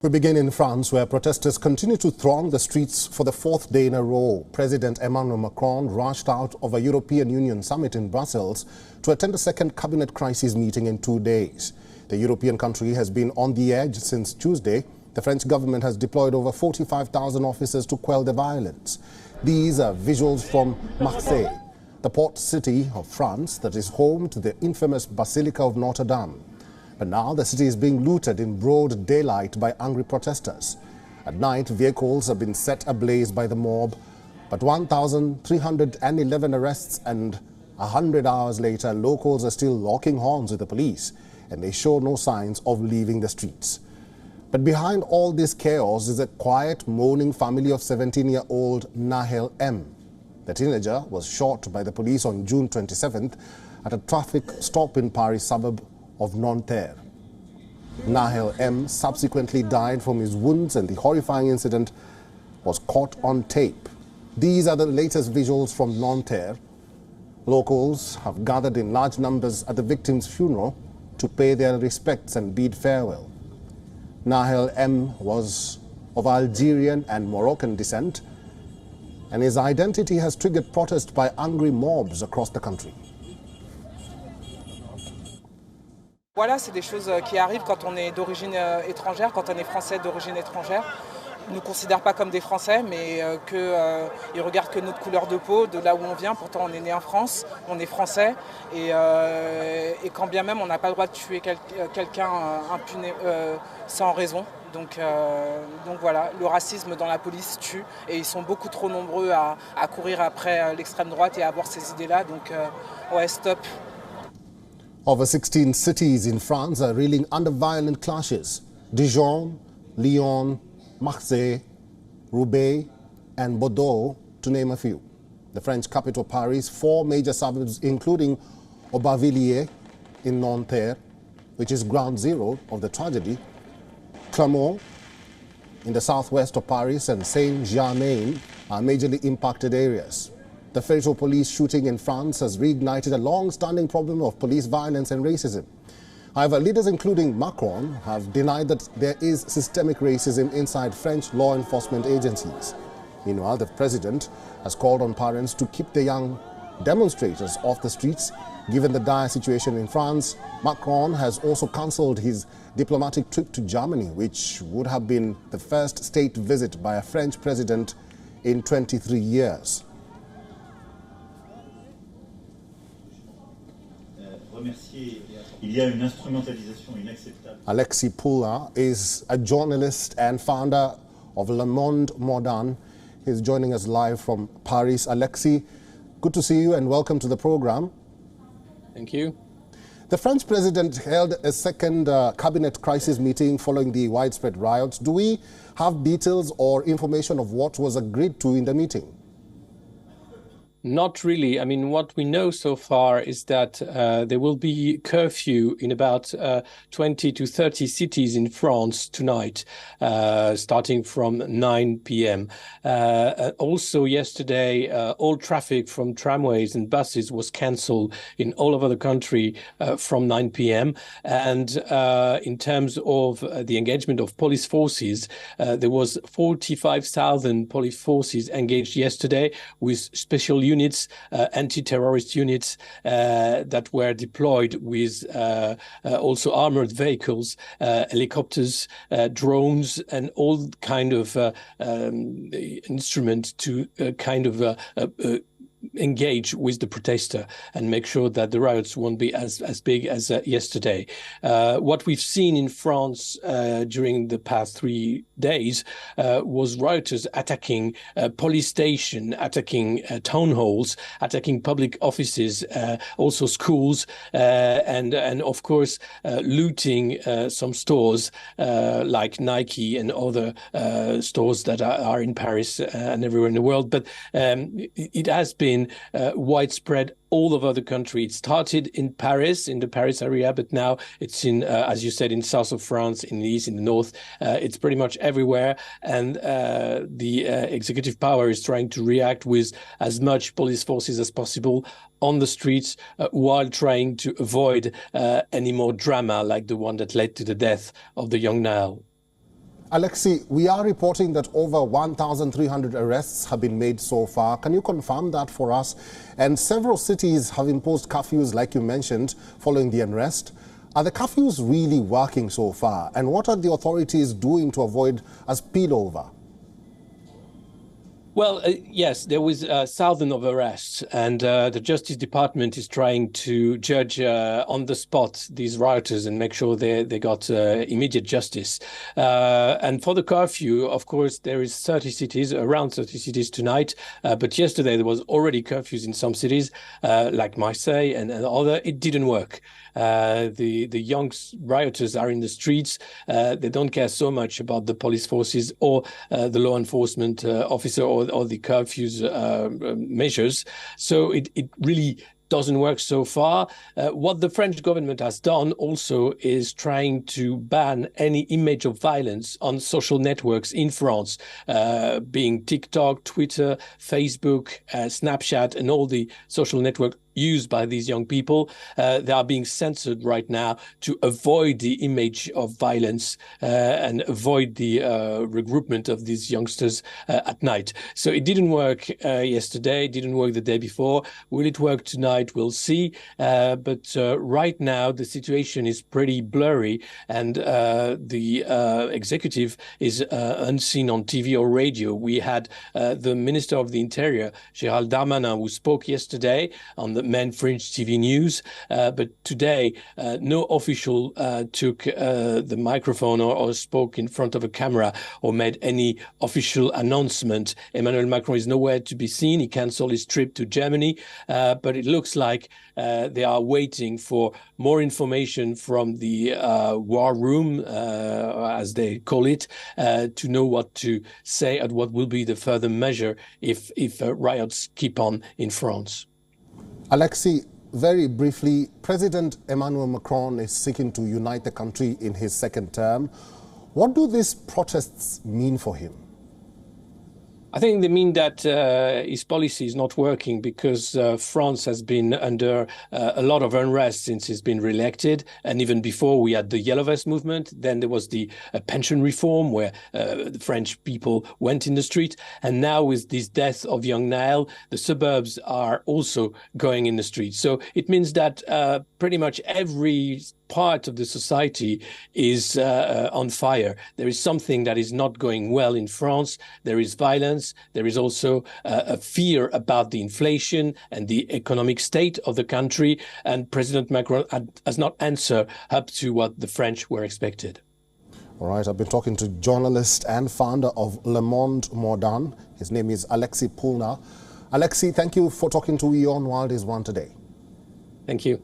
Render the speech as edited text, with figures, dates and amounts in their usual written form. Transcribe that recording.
We begin in France, where protesters continue to throng the streets for the fourth day in a row. President Emmanuel Macron rushed out of a European Union summit in Brussels to attend a second cabinet crisis meeting in 2 days. The European country has been on the edge since Tuesday. The French government has deployed over 45,000 officers to quell the violence. These are visuals from Marseille, the port city of France that is home to the infamous Basilica of Notre Dame. But now the city is being looted in broad daylight by angry protesters. At night, vehicles have been set ablaze by the mob, but 1,311 arrests and 100 hours later, locals are still locking horns with the police, and they show no signs of leaving the streets. But behind all this chaos is a quiet, mourning family of 17-year-old Nahel M. The teenager was shot by the police on June 27th at a traffic stop in Paris suburb of Nanterre. Nahel M subsequently died from his wounds, and the horrifying incident was caught on tape. These are the latest visuals from Nanterre. Locals have gathered in large numbers at the victim's funeral to pay their respects and bid farewell. Nahel M was of Algerian and Moroccan descent, and his identity has triggered protest by angry mobs across the country. Voilà, c'est des choses qui arrivent quand on est d'origine étrangère, quand on est français d'origine étrangère. Ils ne nous considèrent pas comme des Français, mais ils regardent que notre couleur de peau, de là où on vient. Pourtant, on est né en France, on est français. Et quand bien même, on n'a pas le droit de tuer quelqu'un sans raison. Donc voilà, le racisme dans la police tue. Et ils sont beaucoup trop nombreux à courir après l'extrême droite et à avoir ces idées-là. Donc ouais, stop. Over 16 cities in France are reeling under violent clashes. Dijon, Lyon, Marseille, Roubaix and Bordeaux, to name a few. The French capital Paris, 4 major suburbs including Aubervilliers in Nanterre, which is ground zero of the tragedy, Clermont in the southwest of Paris, and Saint-Germain are majorly impacted areas. The fatal police shooting in France has reignited a long-standing problem of police violence and racism. However, leaders including Macron have denied that there is systemic racism inside French law enforcement agencies. Meanwhile, the president has called on parents to keep the young demonstrators off the streets. Given the dire situation in France, Macron has also cancelled his diplomatic trip to Germany, which would have been the first state visit by a French president in 23 years. Alexis Poula is a journalist and founder of Le Monde Modern. He's joining us live from Paris. Alexis, good to see you and welcome to the program. Thank you. The French president held a second cabinet crisis meeting following the widespread riots. Do we have details or information of what was agreed to in the meeting? Not really. I mean, what we know so far is that there will be curfew in about 20 to 30 cities in France tonight, starting from 9 p.m. Also yesterday, all traffic from tramways and buses was cancelled in all over the country from 9 p.m. And in terms of the engagement of police forces, there was 45,000 police forces engaged yesterday with special units, anti-terrorist units that were deployed with also armored vehicles, helicopters, drones, and all kind of instruments to engage with the protester and make sure that the riots won't be as big as yesterday. What we've seen in France during the past 3 days was rioters attacking police stations, attacking town halls, attacking public offices, also schools, and of course looting some stores like Nike and other stores that are in Paris and everywhere in the world. But it has been widespread all over the country. It started in Paris, in the Paris area, but now it's in, as you said, in south of France, in the east, in the north. It's pretty much everywhere. And the executive power is trying to react with as much police forces as possible on the streets while trying to avoid any more drama like the one that led to the death of the young Nahel. Alexi, we are reporting that over 1,300 arrests have been made so far. Can you confirm that for us? And several cities have imposed curfews, like you mentioned, following the unrest. Are the curfews really working so far? And what are the authorities doing to avoid a spillover? Well, yes, there was thousands of arrests, and the Justice Department is trying to judge on the spot these rioters and make sure they got immediate justice. And for the curfew, of course, there is around 30 cities tonight. But yesterday there was already curfews in some cities, like Marseille and other. It didn't work. The young rioters are in the streets. They don't care so much about the police forces or the law enforcement officer or the curfews measures. So it really doesn't work so far. What the French government has done also is trying to ban any image of violence on social networks in France, being TikTok, Twitter, Facebook, Snapchat, and all the social networks used by these young people. They are being censored right now to avoid the image of violence and avoid the regroupment of these youngsters at night. So it didn't work yesterday, it didn't work the day before. Will it work tonight? We'll see. But right now, the situation is pretty blurry, and the executive is unseen on TV or radio. We had the Minister of the Interior, Gérald Darmanin, who spoke yesterday on the main French TV news, but today no official took the microphone or spoke in front of a camera or made any official announcement. Emmanuel Macron is nowhere to be seen. He cancelled his trip to Germany, but it looks like they are waiting for more information from the war room, as they call it, to know what to say and what will be the further measure if riots keep on in France. Alexi, very briefly, President Emmanuel Macron is seeking to unite the country in his second term. What do these protests mean for him? I think they mean that his policy is not working because France has been under a lot of unrest since he's been re-elected. And even before, we had the Yellow Vest movement. Then there was the pension reform where the French people went in the street. And now with this death of young Niall, the suburbs are also going in the street. So it means that pretty much every part of the society is on fire. There is something that is not going well in France. There is violence. There is also a fear about the inflation and the economic state of the country. And President Macron has not answered up to what the French were expected. All right, I've been talking to journalist and founder of Le Monde Modern. His name is Alexi Poulner. Alexi, thank you for talking to WION The World is One today. Thank you.